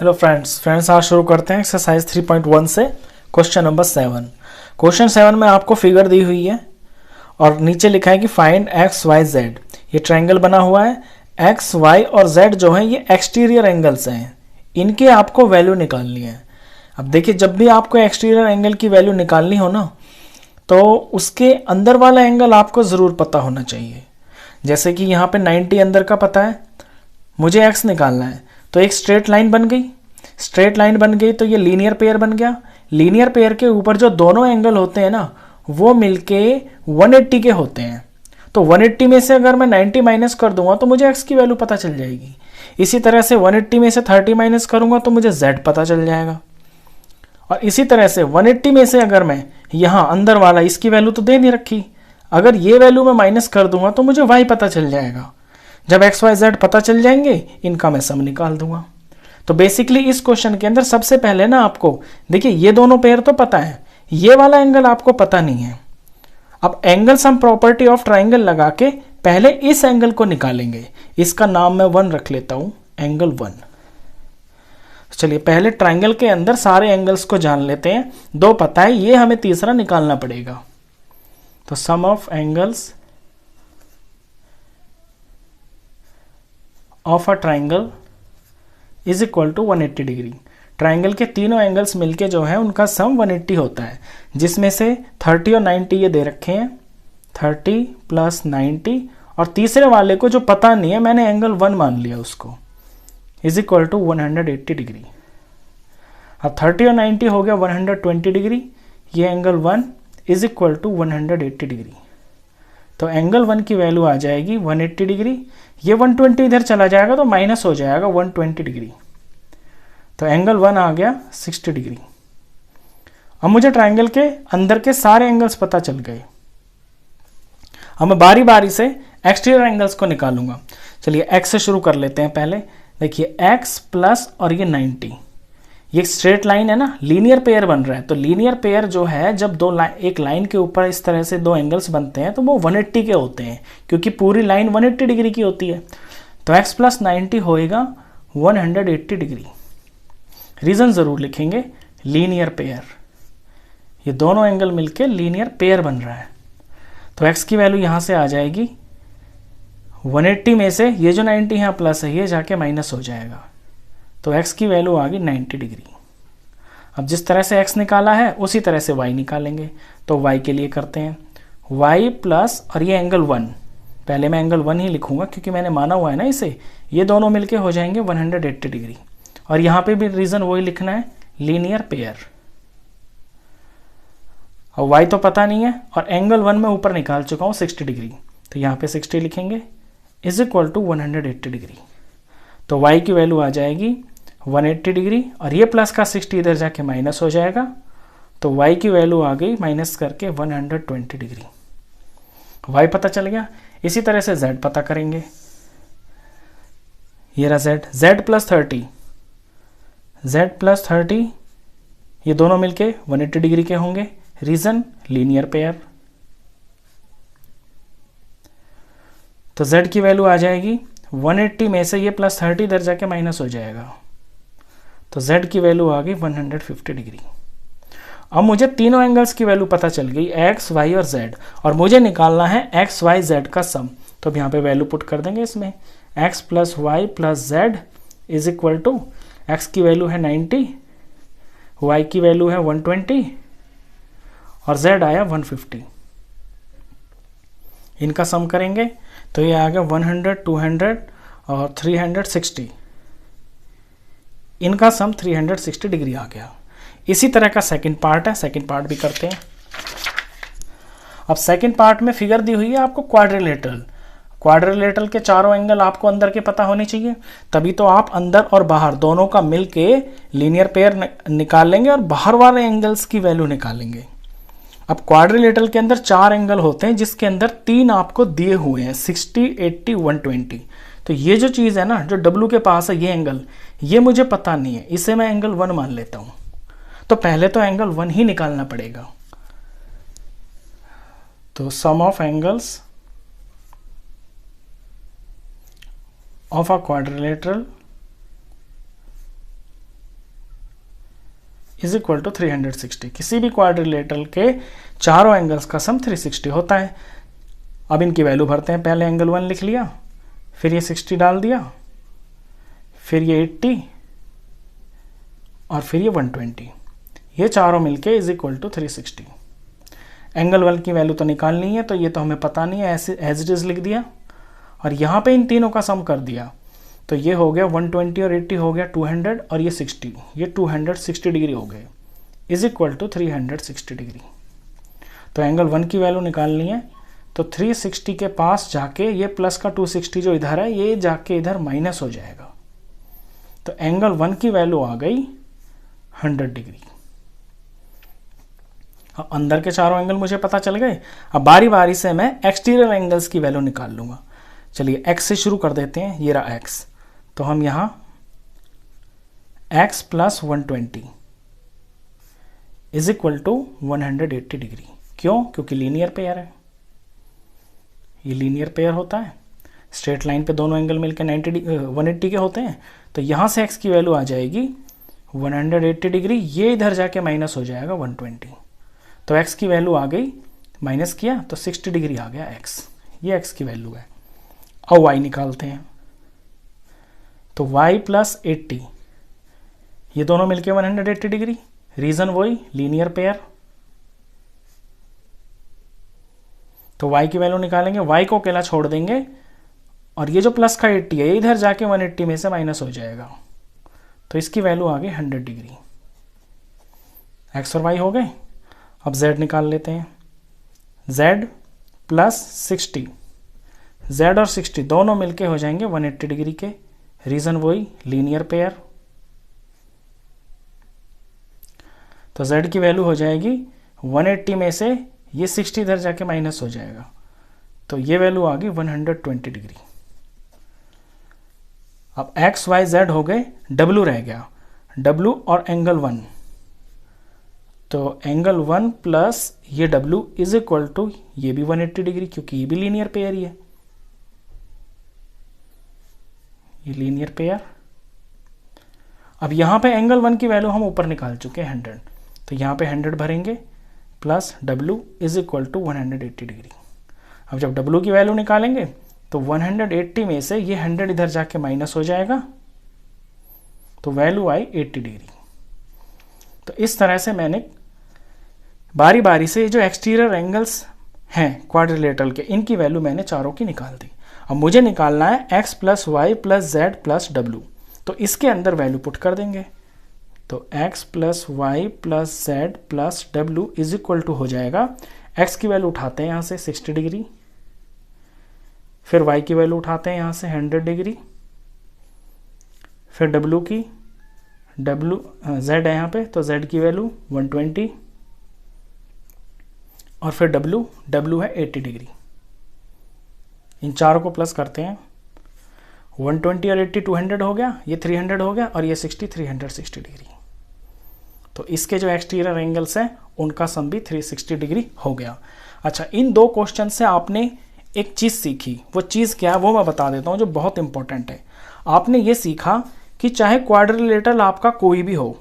Hello friends आज शुरू करते हैं एक्सरसाइज 3.1 से क्वेश्चन नंबर 7। क्वेश्चन 7 में आपको फिगर दी हुई है और नीचे लिखा है कि फाइंड एक्स वाई जेड। ये ट्रायंगल बना हुआ है। एक्स वाई और जेड जो है ये एक्सटीरियर एंगल्स हैं, इनके आपको वैल्यू निकालनी है। अब देखिए, जब भी आपको एक्सटीरियर एंगल की वैल्यू निकालनी हो ना, तो उसके अंदर वाला एंगल आपको ज़रूर पता होना चाहिए। जैसे कि यहाँ पे 90 अंदर का पता है, मुझे एक्स निकालना है, तो एक स्ट्रेट लाइन बन गई। स्ट्रेट लाइन बन गई तो ये लीनियर पेयर बन गया। लीनियर पेयर के ऊपर जो दोनों एंगल होते हैं ना, वो मिलके 180 के होते हैं। तो 180 में से अगर मैं 90 माइनस कर दूंगा तो मुझे x की वैल्यू पता चल जाएगी। इसी तरह से 180 में से 30 माइनस करूंगा तो मुझे z पता चल जाएगा। और इसी तरह से 180 में से अगर मैं यहाँ अंदर वाला, इसकी वैल्यू तो दे नहीं रखी, अगर ये वैल्यू मैं माइनस कर दूंगा तो मुझे y पता चल जाएगा। जब एक्स वाई जेड पता चल जाएंगे, इनका मैं सम निकाल दूंगा। तो बेसिकली इस क्वेश्चन के अंदर सबसे पहले ना आपको देखिए, ये दोनों पेयर तो पता है, ये वाला एंगल आपको पता नहीं है। अब angle sum property of triangle लगा के पहले इस एंगल को निकालेंगे। इसका नाम मैं 1 रख लेता हूं, एंगल 1। चलिए पहले ट्राइंगल के अंदर सारे एंगल्स को जान लेते हैं। 2 पता है, ये हमें तीसरा निकालना पड़ेगा। तो sum of angles of a triangle is equal to 180 degree. Triangle के तीनों एंगल्स मिलके जो है उनका सम 180 होता है, जिसमें से 30 और 90 ये दे रखे हैं, 30 प्लस 90, और तीसरे वाले को जो पता नहीं है मैंने एंगल 1 मान लिया उसको, इज इक्वल टू 180 डिग्री। अब 30 और 90 हो गया 120 डिग्री, ये angle 1 is equal to 180 degree. तो एंगल 1 की वैल्यू आ जाएगी 180 डिग्री। ये 120 इधर चला जाएगा तो माइनस हो जाएगा 120 डिग्री। तो एंगल 1 आ गया 60 डिग्री। अब मुझे ट्राइंगल के अंदर के सारे एंगल्स पता चल गए। अब मैं बारी बारी से एक्सटीरियर एंगल्स को निकालूंगा। चलिए एक्स से शुरू कर लेते हैं। पहले देखिए एक्स प्लस और ये 90, ये स्ट्रेट लाइन है ना, लीनियर पेयर बन रहा है। तो लीनियर पेयर जो है, जब एक लाइन के ऊपर इस तरह से 2 एंगल्स बनते हैं तो वो 180 के होते हैं, क्योंकि पूरी लाइन 180 डिग्री की होती है। तो x प्लस 90 होएगा 180 डिग्री। रीज़न ज़रूर लिखेंगे, लीनियर पेयर, ये दोनों एंगल मिलके लीनियर पेयर बन रहा है। तो x की वैल्यू यहाँ से आ जाएगी 180 में से ये जो 90 यहाँ प्लस है, ये जाके माइनस हो जाएगा। तो x की वैल्यू आ गई 90 डिग्री। अब जिस तरह से x निकाला है उसी तरह से y निकालेंगे। तो y के लिए करते हैं y प्लस, और ये एंगल 1, पहले मैं एंगल 1 ही लिखूंगा क्योंकि मैंने माना हुआ है ना इसे। ये दोनों मिलके हो जाएंगे 180 डिग्री। और यहाँ पे भी रीज़न वही लिखना है, लीनियर पेयर। और y तो पता नहीं है, और एंगल 1 में ऊपर निकाल चुका हूँ 60 डिग्री, तो यहाँ पे 60 लिखेंगे इज इक्वल टू 180 डिग्री। तो y की वैल्यू आ जाएगी 180 डिग्री, और ये प्लस का 60 इधर जाके माइनस हो जाएगा। तो y की वैल्यू आ गई माइनस करके 120 डिग्री। y पता चल गया। इसी तरह से z पता करेंगे। ये रहा z प्लस 30, z प्लस 30, ये दोनों मिलके 180 डिग्री के होंगे। Reason linear pair. तो z की वैल्यू आ जाएगी 180 में से ये प्लस 30 इधर जाके माइनस हो जाएगा। तो z की वैल्यू आ गई 150 डिग्री। अब मुझे तीनों एंगल्स की वैल्यू पता चल गई, x, y और z, और मुझे निकालना है x, y, z का सम। तो अब यहाँ पे वैल्यू पुट कर देंगे इसमें, x plus y plus z is equal to, x की वैल्यू है 90, y की वैल्यू है 120 और z आया 150। इनका सम करेंगे तो ये आ गया 100, 200 और 360। इनका सम 360 डिग्री आ गया। इसी तरह का सेकंड पार्ट है, सेकंड पार्ट भी करते हैं। अब सेकंड पार्ट में फिगर दी हुई है आपको क्वाड्रिलेटरल। क्वाड्रिलेटरल के चारों एंगल आपको अंदर के पता होने चाहिए, तभी तो आप अंदर और बाहर दोनों का मिलके लीनियर पेयर निकाल लेंगे और बाहर वाले एंगल्स की वैल्यू निकालेंगे। अब क्वाड्रिलेटरल के अंदर 4 एंगल होते हैं, जिसके अंदर 3 आपको दिए हुए हैं, 60, 80, 120। तो ये जो चीज़ है ना, जो W के पास है ये एंगल, ये मुझे पता नहीं है, इसे मैं एंगल 1 मान लेता हूं। तो पहले तो एंगल 1 ही निकालना पड़ेगा। तो sum of angles of a quadrilateral is equal to 360। किसी भी क्वाड्रिलेटरल के चारों एंगल्स का सम 360 होता है। अब इनकी वैल्यू भरते हैं। पहले एंगल 1 लिख लिया, फिर ये 60 डाल दिया, फिर ये 80 और फिर ये 120। ये चारों मिलके इज इक्वल टू 360। एंगल 1 की वैल्यू तो निकालनी है, तो ये तो हमें पता नहीं है, ऐसे एज इट इज लिख दिया और यहाँ पे इन तीनों का सम कर दिया। तो ये हो गया 120 और 80 हो गया 200 और ये 60, ये 260 डिग्री हो गए, इज इक्वल टू 360 डिग्री। तो एंगल 1 की वैल्यू निकालनी है, तो 360 के पास जाके ये प्लस का 260 जो इधर है ये जाके इधर माइनस हो जाएगा। तो एंगल 1 की वैल्यू आ गई 100 डिग्री। अब अंदर के चारों एंगल मुझे पता चल गए। अब बारी बारी से मैं एक्सटीरियर एंगल्स की वैल्यू निकाल लूंगा। चलिए x से शुरू कर देते हैं। ये रहा x, तो हम यहां x plus 120 is equal to 180 degree. क्यों? क्योंकि लीनियर पेयर है, ये लीनियर पेयर होता है। स्ट्रेट लाइन पे दोनों एंगल मिलकर 180 के होते हैं। तो यहां से x की वैल्यू आ जाएगी 180 डिग्री, ये इधर जाके माइनस हो जाएगा 120। तो x की वैल्यू आ गई, माइनस किया तो 60 डिग्री आ गया x, ये x की वैल्यू है। अब y निकालते हैं, तो y प्लस 80, ये दोनों मिलके 180 डिग्री। रीजन वही, लीनियर पेयर। तो y की वैल्यू निकालेंगे, y को अकेला छोड़ देंगे और ये जो प्लस का 80 है इधर जाके 180 में से माइनस हो जाएगा। तो इसकी वैल्यू आ गई 100 डिग्री। x और y हो गए। अब z निकाल लेते हैं। z प्लस 60, z और 60 दोनों मिलके हो जाएंगे 180 डिग्री के। रीजन वही, लीनियर पेयर। तो z की वैल्यू हो जाएगी 180 में से ये 60 इधर जाके माइनस हो जाएगा, तो ये वैल्यू आ गई 120 डिग्री। अब x y z हो गए, w रह गया, w और एंगल 1। तो एंगल 1 प्लस ये w इज इक्वल टू ये भी 180 डिग्री, क्योंकि ये भी लीनियर पेयर ही है, ये लीनियर पेयर। अब यहां पे एंगल 1 की वैल्यू हम ऊपर निकाल चुके हैं 100, तो यहां पे 100 भरेंगे plus w is equal to 180 degree. अब जब w की वैल्यू निकालेंगे तो 180 में से ये 100 इधर जाके माइनस हो जाएगा, तो वैल्यू आई 80 डिग्री। तो इस तरह से मैंने बारी बारी से जो एक्सटीरियर एंगल्स हैं क्वाड्रिलेटरल के, इनकी वैल्यू मैंने चारों की निकाल दी। अब मुझे निकालना है x plus y plus z plus डब्ल्यू, तो इसके अंदर वैल्यू पुट कर देंगे। तो x plus y plus z plus डब्ल्यू इज इक्वल टू हो जाएगा, x की वैल्यू उठाते हैं यहाँ से 60 डिग्री, फिर y की वैल्यू उठाते हैं यहाँ से 100 डिग्री, फिर w की, z है यहाँ पे तो z की वैल्यू 120 और फिर w है 80 डिग्री। इन चारों को प्लस करते हैं, 120 और 80 200 हो गया, ये 300 हो गया और ये 60 360 डिग्री। तो इसके जो एक्सटीरियर एंगल्स हैं उनका सम भी 360 डिग्री हो गया। अच्छा, इन दो क्वेश्चन से आपने एक चीज़ सीखी, वो चीज़ क्या है वो मैं बता देता हूँ जो बहुत इंपॉर्टेंट है। आपने ये सीखा कि चाहे क्वाड्रिलेटरल आपका कोई भी हो,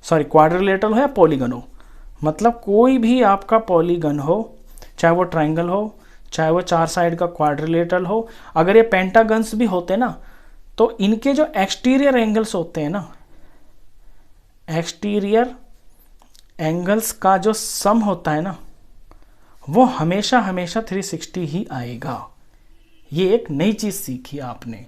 सॉरी क्वाड्रिलेटरल हो या पॉलीगन हो, मतलब कोई भी आपका पॉलीगन हो, चाहे वो ट्रायंगल हो, चाहे वो 4 साइड का क्वाड्रिलेटरल हो, अगर ये पेंटागन्स भी होते ना, तो इनके जो एक्सटीरियर एंगल्स होते हैं ना, एक्सटीरियर एंगल्स का जो सम होता है ना, वो हमेशा हमेशा 360 ही आएगा। ये एक नई चीज सीखी आपने।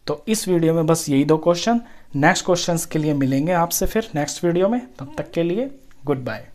तो इस वीडियो में बस यही 2 क्वेश्चन। नेक्स्ट क्वेश्चंस के लिए मिलेंगे आपसे फिर नेक्स्ट वीडियो में, तब तक के लिए गुड बाय।